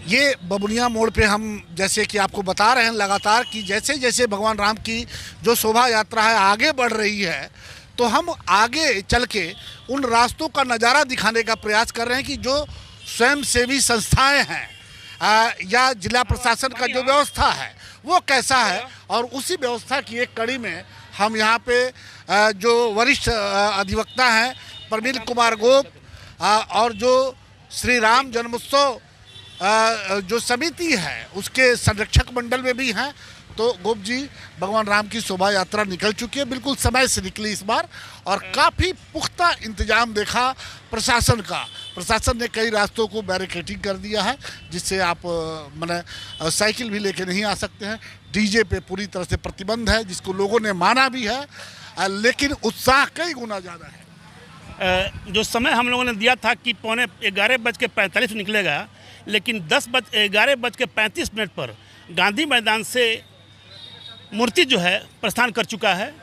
ये बबुनिया मोड़ पे हम जैसे कि आपको बता रहे हैं लगातार कि जैसे जैसे भगवान राम की जो शोभा यात्रा है आगे बढ़ रही है, तो हम आगे चल के उन रास्तों का नज़ारा दिखाने का प्रयास कर रहे हैं कि जो स्वयंसेवी संस्थाएं हैं या जिला प्रशासन का जो व्यवस्था है वो कैसा है। और उसी व्यवस्था की एक कड़ी में हम यहाँ पे जो वरिष्ठ अधिवक्ता हैं प्रमिल कुमार गोप और जो श्री राम जन्मोत्सव जो समिति है उसके संरक्षक मंडल में भी हैं। तो गोप जी, भगवान राम की शोभा यात्रा निकल चुकी है, बिल्कुल समय से निकली इस बार, और काफ़ी पुख्ता इंतजाम देखा प्रशासन का। प्रशासन ने कई रास्तों को बैरिकेडिंग कर दिया है जिससे आप माने साइकिल भी लेके नहीं आ सकते हैं। डीजे पे पूरी तरह से प्रतिबंध है जिसको लोगों ने माना भी है, लेकिन उत्साह कई गुना ज़्यादा है। जो समय हम लोगों ने दिया था कि 11:45 निकलेगा, लेकिन 11:35 पर गांधी मैदान से मूर्ति जो है प्रस्थान कर चुका है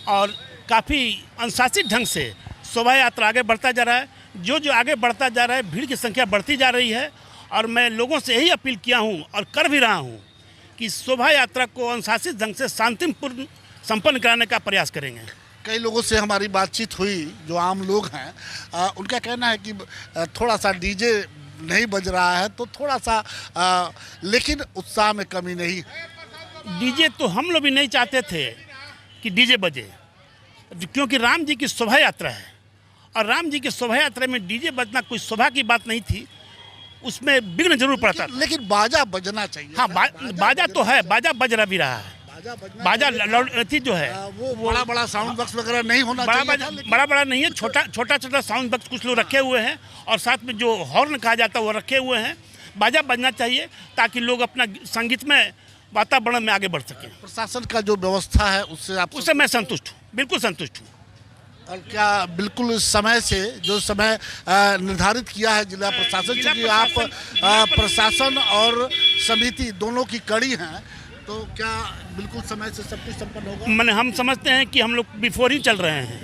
और काफ़ी अनुशासित ढंग से शोभा यात्रा आगे बढ़ता जा रहा है। जो आगे बढ़ता जा रहा है भीड़ की संख्या बढ़ती जा रही है, और मैं लोगों से यही अपील किया हूँ और कर भी रहा हूँ कि शोभा यात्रा को अनुशासित ढंग से शांतिपूर्ण संपन्न कराने का प्रयास करेंगे। कई लोगों से हमारी बातचीत हुई जो आम लोग हैं, उनका कहना है कि थोड़ा सा डीजे नहीं बज रहा है तो थोड़ा सा लेकिन उत्साह में कमी नहीं है। डीजे तो हम लोग भी नहीं चाहते थे कि डीजे बजे, क्योंकि राम जी की शोभा यात्रा है और राम जी की शोभा यात्रा में डीजे बजना कोई शोभा की बात नहीं थी, उसमें विघ्न जरूर पड़ता। लेकिन बाजा बजना चाहिए। हाँ, बाजा तो है, बाजा बज रहा भी रहा है। बाजा थी जो है वो बड़ा बड़ा साउंड बॉक्स वगैरह नहीं होना चाहिए। बड़ा नहीं है, छोटा साउंड बॉक्स कुछ लोग रखे हुए हैं और साथ में जो हॉर्न कहा जाता है वो रखे हुए हैं। बाजा बजना चाहिए ताकि लोग अपना संगीतमय वातावरण में आगे बढ़ सके। प्रशासन का जो व्यवस्था है उससे मैं संतुष्ट हूँ, बिल्कुल संतुष्ट हूँ। और क्या बिल्कुल समय से जो समय निर्धारित किया है जिला प्रशासन, क्योंकि आप प्रशासन और समिति दोनों की कड़ी हैं, तो क्या बिल्कुल समय से सब कुछ संपन्न होगा? मैंने हम समझते हैं कि हम लोग बिफोर चल रहे हैं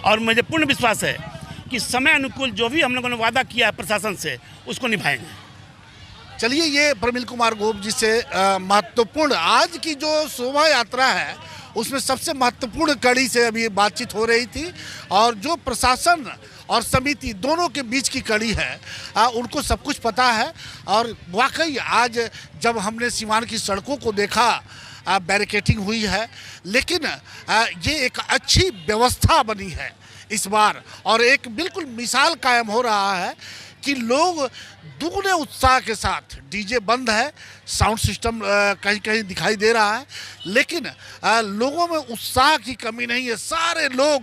और मुझे पूर्ण विश्वास है कि समय अनुकूल जो भी हम लोगों ने वादा किया है प्रशासन से उसको निभाएंगे। चलिए, ये प्रमिल कुमार गोप जी से महत्वपूर्ण आज की जो शोभा यात्रा है उसमें सबसे महत्वपूर्ण कड़ी से अभी बातचीत हो रही थी, और जो प्रशासन और समिति दोनों के बीच की कड़ी है उनको सब कुछ पता है। और वाकई आज जब हमने सीवान की सड़कों को देखा, बैरिकेडिंग हुई है, लेकिन ये एक अच्छी व्यवस्था बनी है इस बार, और एक बिल्कुल मिसाल कायम हो रहा है कि लोग दुगने उत्साह के साथ, डीजे बंद है, साउंड सिस्टम कहीं कहीं दिखाई दे रहा है, लेकिन लोगों में उत्साह की कमी नहीं है। सारे लोग,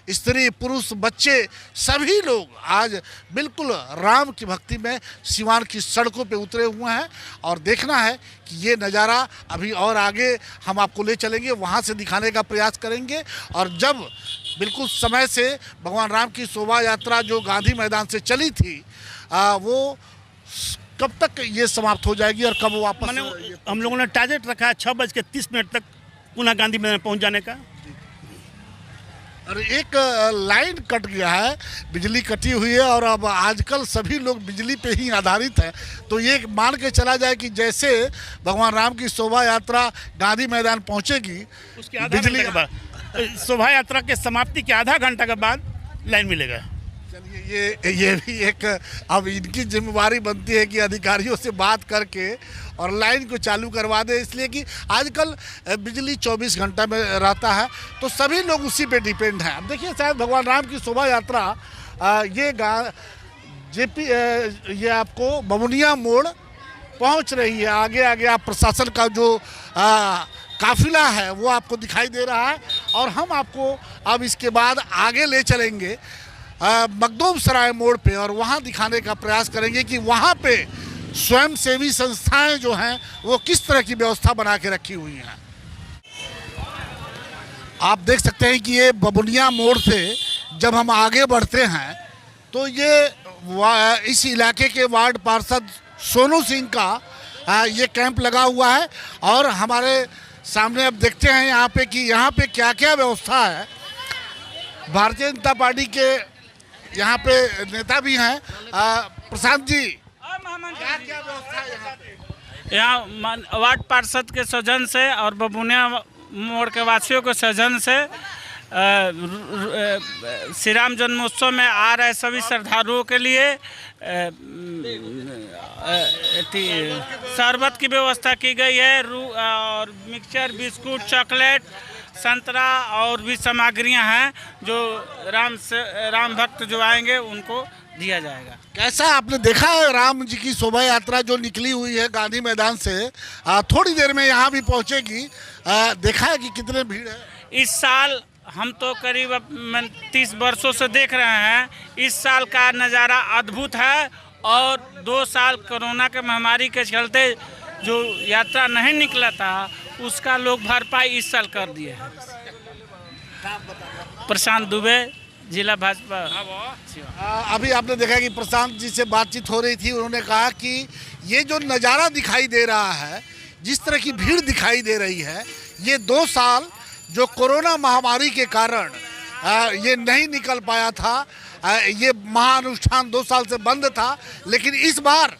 स्त्री पुरुष बच्चे, सभी लोग आज बिल्कुल राम की भक्ति में सिवान की सड़कों पे उतरे हुए हैं। और देखना है कि ये नज़ारा अभी और आगे हम आपको ले चलेंगे, वहाँ से दिखाने का प्रयास करेंगे। और जब बिल्कुल समय से भगवान राम की शोभा यात्रा जो गांधी मैदान से चली थी वो कब तक ये समाप्त हो जाएगी और कब वापस? हम लोगों ने टारगेट रखा है 6:30 तक पुनः गांधी मैदान पहुँच जाने का। और एक लाइन कट गया है, बिजली कटी हुई है, और अब आजकल सभी लोग बिजली पे ही आधारित हैं। तो ये मान के चला जाए कि जैसे भगवान राम की शोभा यात्रा गांधी मैदान पहुंचेगी, उसके बिजली के बाद शोभा यात्रा के समाप्ति के आधा घंटा के बाद लाइन मिलेगा। चलिए, ये भी एक अब इनकी जिम्मेवारी बनती है कि अधिकारियों से बात करके और लाइन को चालू करवा दे, इसलिए कि आजकल बिजली 24 घंटा में रहता है, तो सभी लोग उसी पे डिपेंड हैं। अब देखिए, शायद भगवान राम की शोभा यात्रा ये आपको बबुनिया मोड़ पहुंच रही है। आगे आगे आप प्रशासन का जो काफिला है वो आपको दिखाई दे रहा है, और हम आपको अब इसके बाद आगे ले चलेंगे मखदूम सराय मोड़ पे, और वहाँ दिखाने का प्रयास करेंगे कि वहाँ पे स्वयंसेवी संस्थाएं जो हैं वो किस तरह की व्यवस्था बना के रखी हुई हैं। आप देख सकते हैं कि ये बबुनिया मोड़ से जब हम आगे बढ़ते हैं तो ये इस इलाके के वार्ड पार्षद सोनू सिंह का ये कैंप लगा हुआ है, और हमारे सामने अब देखते हैं यहाँ पे कि यहाँ पे क्या क्या व्यवस्था है। भारतीय जनता पार्टी के यहाँ पे नेता भी हैं। प्रशांत जी, क्या क्या व्यवस्था है यहाँ पे? यहाँ वार्ड पार्षद के सौजन से और बबुनिया मोड़ के वासियों के सौजन से श्री राम जन्मोत्सव में आ रहे सभी श्रद्धालुओं के लिए शरबत की व्यवस्था की गई है। और मिक्सचर, बिस्कुट, चॉकलेट, संतरा और भी सामग्रियां हैं जो राम भक्त जो आएंगे उनको दिया जाएगा। कैसा आपने देखा है राम जी की शोभा यात्रा जो निकली हुई है गांधी मैदान से, थोड़ी देर में यहाँ भी पहुँचेगी, देखा है कि कितने भीड़ है? इस साल हम तो करीब 30 वर्षों से देख रहे हैं। इस साल का नज़ारा अद्भुत है और 2 साल कोरोना के महामारी के चलते जो यात्रा नहीं निकला था उसका लोग भरपाई इस साल कर दिए हैं। प्रशांत दुबे, जिला भाजपा। अभी आपने देखा कि प्रशांत जी से बातचीत हो रही थी, उन्होंने कहा कि ये जो नज़ारा दिखाई दे रहा है, जिस तरह की भीड़ दिखाई दे रही है, ये 2 साल जो कोरोना महामारी के कारण ये नहीं निकल पाया था, ये महाअनुष्ठान 2 साल से बंद था, लेकिन इस बार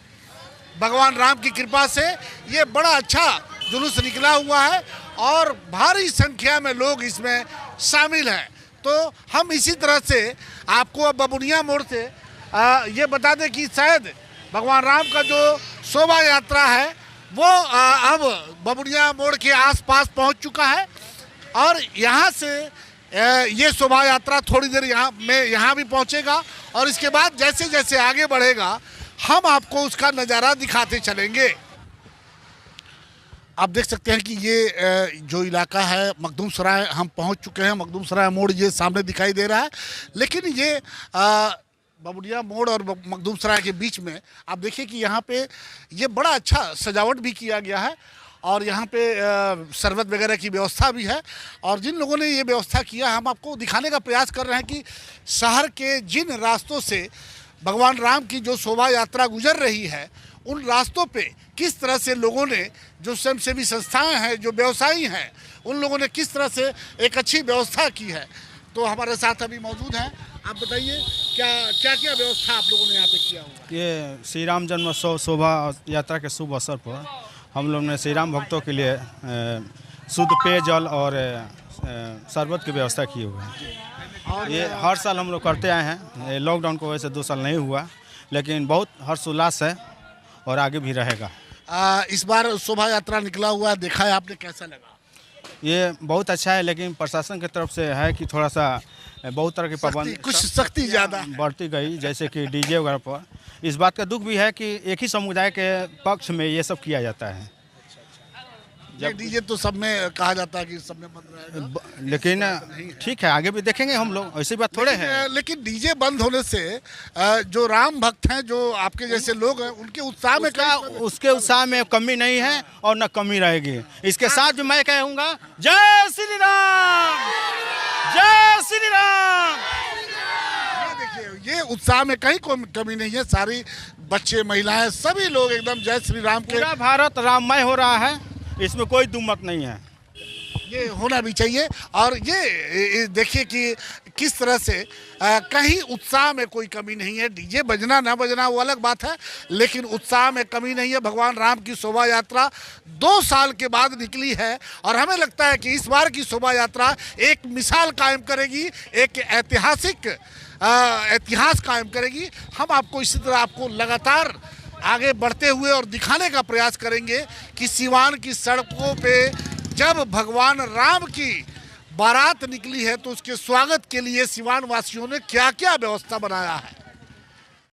भगवान राम की कृपा से ये बड़ा अच्छा जुलूस निकला हुआ है और भारी संख्या में लोग इसमें शामिल हैं। तो हम इसी तरह से आपको अब बबुनिया मोड़ से ये बता दें कि शायद भगवान राम का जो शोभा यात्रा है वो अब बबुनिया मोड़ के आसपास पहुंच चुका है और यहाँ से ये शोभा यात्रा थोड़ी देर यहाँ भी पहुँचेगा और इसके बाद जैसे जैसे आगे बढ़ेगा हम आपको उसका नज़ारा दिखाते चलेंगे। आप देख सकते हैं कि ये जो इलाका है मखदूम सराय, हम पहुंच चुके हैं। मखदूम सराय मोड़ ये सामने दिखाई दे रहा है, लेकिन ये बबुनिया मोड़ और मखदूम सराय के बीच में आप देखिए कि यहाँ पे ये बड़ा अच्छा सजावट भी किया गया है और यहाँ पे शरबत वगैरह की व्यवस्था भी है। और जिन लोगों ने ये व्यवस्था किया, हम आपको दिखाने का प्रयास कर रहे हैं कि शहर के जिन रास्तों से भगवान राम की जो शोभा यात्रा गुजर रही है, उन रास्तों पे किस तरह से लोगों ने, जो स्वयंसेवी संस्थाएं हैं, जो व्यवसायी हैं, उन लोगों ने किस तरह से एक अच्छी व्यवस्था की है। तो हमारे साथ अभी मौजूद हैं। आप बताइए क्या क्या व्यवस्था आप लोगों ने यहाँ पे किया हुआ? ये श्री राम जन्मोत्सव शोभा यात्रा के शुभ अवसर पर हम लोग ने श्री राम भक्तों के लिए शुद्ध पेयजल और शरबत की व्यवस्था की हुई है। और ये हर साल हम लोग करते आए हैं। लॉकडाउन की वजह से 2 साल नहीं हुआ, लेकिन बहुत हर्षोल्लास है और आगे भी रहेगा। इस बार शोभा यात्रा निकला हुआ देखा है आपने, कैसा लगा? ये बहुत अच्छा है, लेकिन प्रशासन की तरफ से है कि थोड़ा सा बहुत तरह की पाबंदी, कुछ सख्ती ज़्यादा बढ़ती गई, जैसे कि डीजे वगैरह पर। इस बात का दुख भी है कि एक ही समुदाय के पक्ष में ये सब किया जाता है। जब डीजे तो सब में कहा जाता है कि सब में बंद रहेगा, लेकिन ठीक है, आगे भी देखेंगे हम लोग, ऐसी बात थोड़े है। लेकिन डीजे बंद होने से जो राम भक्त हैं, जो आपके जैसे लोग हैं, उनके उत्साह में उसके उत्साह में कमी नहीं है और न कमी रहेगी। इसके साथ भी मैं कहूँगा जय श्री राम, जय श्री राम। ये देखिए, ये उत्साह में कहीं कमी नहीं है। सारी बच्चे, महिलाएं, सभी लोग एकदम जय श्री राम के। पूरा भारत राममय हो रहा है, इसमें कोई दुमत नहीं है। ये होना भी चाहिए। और ये देखिए कि किस तरह से कहीं उत्साह में कोई कमी नहीं है। डीजे बजना ना बजना वो अलग बात है, लेकिन उत्साह में कमी नहीं है। भगवान राम की शोभा यात्रा 2 साल के बाद निकली है और हमें लगता है कि इस बार की शोभा यात्रा एक मिसाल कायम करेगी, एक ऐतिहासिक इतिहास कायम करेगी। हम आपको इसी तरह आपको लगातार आगे बढ़ते हुए और दिखाने का प्रयास करेंगे कि सिवान की सड़कों पे जब भगवान राम की बारात निकली है तो उसके स्वागत के लिए सिवान वासियों ने क्या क्या व्यवस्था बनाया है।